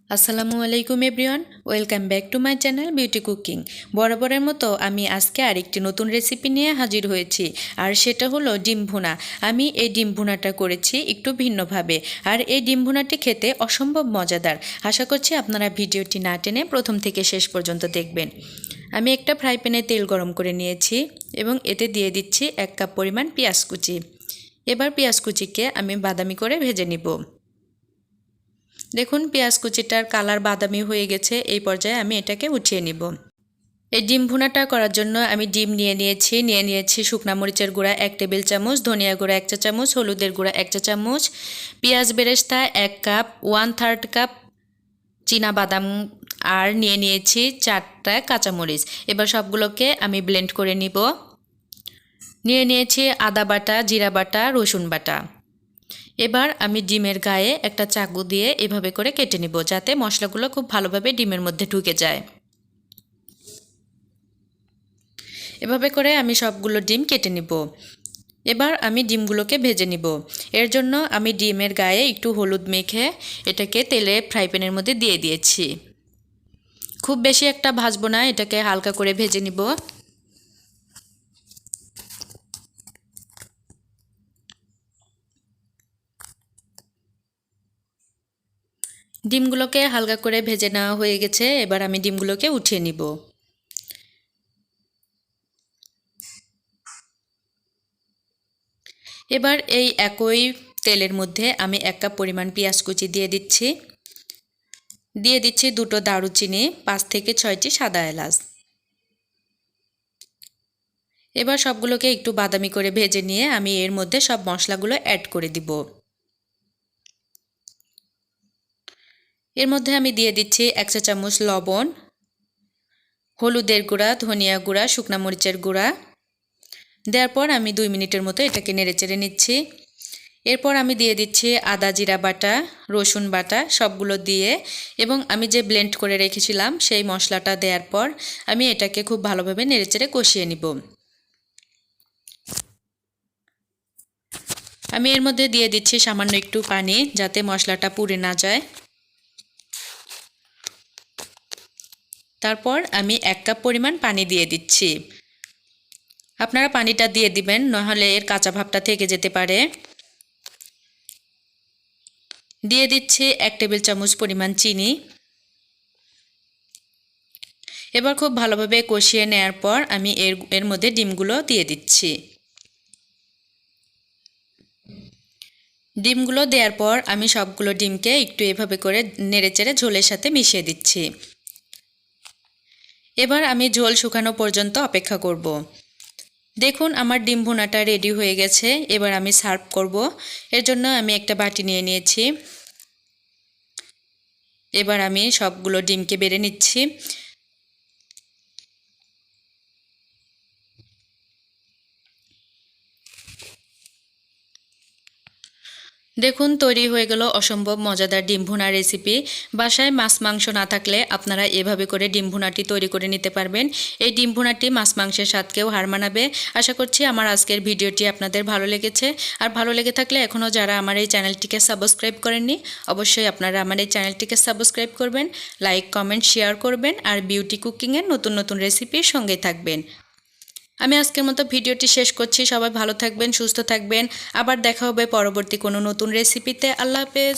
আসসালামু আলাইকুম everyone, welcome back to my channel beauty cooking. বরাবরের মতো আমি আজকে আরেকটি নতুন রেসিপি নিয়ে হাজির হয়েছি, আর সেটা হলো ডিম ভুনা। আমি এই ডিম ভুনাটা করেছি একটু ভিন্নভাবে, আর এই ডিম ভুনাটি খেতে অসম্ভব মজাদার। আশা করছি আপনারা ভিডিওটি না টেনে প্রথম থেকে শেষ পর্যন্ত দেখবেন। আমি একটা ফ্রাই প্যানে তেল গরম করে নিয়েছি এবং এতে দিয়ে দিচ্ছি 1 কাপ পরিমাণ পেঁয়াজ কুচি। এবার পেঁয়াজ কুচিকে আমি বাদামি করে ভেজে নিব। দেখুন পেঁয়াজ কুচিটার কালার বাদামি হয়ে গেছে, এই পর্যায়ে আমি এটাকে উঠিয়ে নিব। এই ডিম ভুনাটা করার জন্য আমি ডিম নিয়ে নিয়েছি শুকনা মরিচের গুঁড়া 1 টেবিল চামচ, ধনিয়া গুঁড়া 1 চা চামচ, হলুদের গুঁড়া 1 চা চামচ, পেঁয়াজ বেরেস্তা 1 কাপ, 1/3 কাপ চীনা বাদাম, আর নিয়েছি 4টা কাঁচামরিচ। এবার সবগুলোকে আমি ব্লেন্ড করে নিব। নিয়েছি আদা বাটা, জিরা বাটা, রসুন বাটা। এবার আমি ডিমের গায়ে একটা চাকু দিয়ে এভাবে করে কেটে নিব, যাতে মশলাগুলো খুব ভালোভাবে ডিমের মধ্যে ঢুকে যায়। এভাবে করে আমি সবগুলো ডিম কেটে নিব। এবার আমি ডিমগুলোকে ভেজে নিব। এর জন্য আমি ডিমের গায়ে একটু হলুদ মেখে এটাকে তেলে ফ্রাই প্যানের মধ্যে দিয়ে দিয়েছি। খুব বেশি একটা ভাজবো না, এটাকে হালকা করে ভেজে নিব। ডিমগুলোকে হালকা করে ভেজে নেওয়া হয়ে গেছে, এবার আমি ডিমগুলোকে উঠিয়ে নিব। এবার এই একই তেলের মধ্যে আমি 1 কাপ পরিমাণ পেঁয়াজ কুচি দিয়ে দিচ্ছি 2টো দারুচিনি, 5 থেকে 6টি সাদা এলাচ। এবার সবগুলোকে একটু বাদামি করে ভেজে নিয়ে আমি এর মধ্যে সব মশলাগুলো অ্যাড করে দিব। এর মধ্যে আমি দিয়ে দিচ্ছি 1 চা চামচ লবণ, হলুদের গুঁড়া, ধনিয়া গুঁড়া, শুকনা মরিচের গুঁড়া। দেওয়ার পর আমি 2 মিনিটের মতো এটাকে নেড়েচেড়ে নিচ্ছি। এরপর আমি দিয়ে দিচ্ছি আদা জিরা বাটা, রসুন বাটা সবগুলো দিয়ে, এবং আমি যে ব্লেন্ড করে রেখেছিলাম সেই মশলাটা দেওয়ার পর আমি এটাকে খুব ভালোভাবে নেড়েচেড়ে কষিয়ে নিব। আমি এর মধ্যে দিয়ে দিচ্ছি সামান্য একটু পানি, যাতে মশলাটা পুড়ে না যায়। তারপর আমি 1 কাপ পরিমাণ পানি দিয়ে দিচ্ছি। আপনারা পানিটা দিয়ে দিবেন, নাহলে এর কাঁচা ভাবটা থেকে যেতে পারে। দিয়ে দিচ্ছি 1 টেবিল চামচ পরিমাণ চিনি। এবার খুব ভালোভাবে কষিয়ে নেওয়ার পর আমি এর মধ্যে ডিমগুলো দিয়ে দিচ্ছি। ডিমগুলো দেওয়ার পর আমি সবগুলো ডিমকে একটু এভাবে করে নেড়েচেড়ে ঝোলের সাথে মিশিয়ে দিচ্ছি। এবার আমি ঝোল শুকানো পর্যন্ত অপেক্ষা করব। দেখুন আমার ডিম ভুনাটা রেডি হয়ে গেছে। এবার আমি সার্ভ করব। এর জন্য আমি একটা বাটি নিয়ে নিয়েছি। এবার আমি সবগুলো ডিমকে বেড়ে নিচ্ছি। দেখুন তৈরি হয়ে গেল অসম্ভব মজাদার ডিম ভুনা রেসিপি। বাসায় মাছ মাংস না থাকলে আপনারা এভাবে করে ডিম ভুনাটি তৈরি করে নিতে পারবেন। এই ডিম ভুনাটি মাছ মাংসের স্বাদকেও হার মানাবে। আশা করছি আমার আজকের ভিডিওটি আপনাদের ভালো লেগেছে। আর ভালো লেগে থাকলে এখনও যারা আমার এই চ্যানেলটিকে সাবস্ক্রাইব করেননি, অবশ্যই আপনারা আমার এই চ্যানেলটিকে সাবস্ক্রাইব করবেন, লাইক কমেন্ট শেয়ার করবেন, আর বিউটি কুকিংয়ের নতুন নতুন রেসিপির সঙ্গে থাকবেন। আমি আজকের মতো ভিডিওটি শেষ করছি। সবাই ভালো থাকবেন, সুস্থ থাকবেন। আবার দেখা হবে পরবর্তী কোনো নতুন রেসিপিতে। আল্লাহ হাফেজ।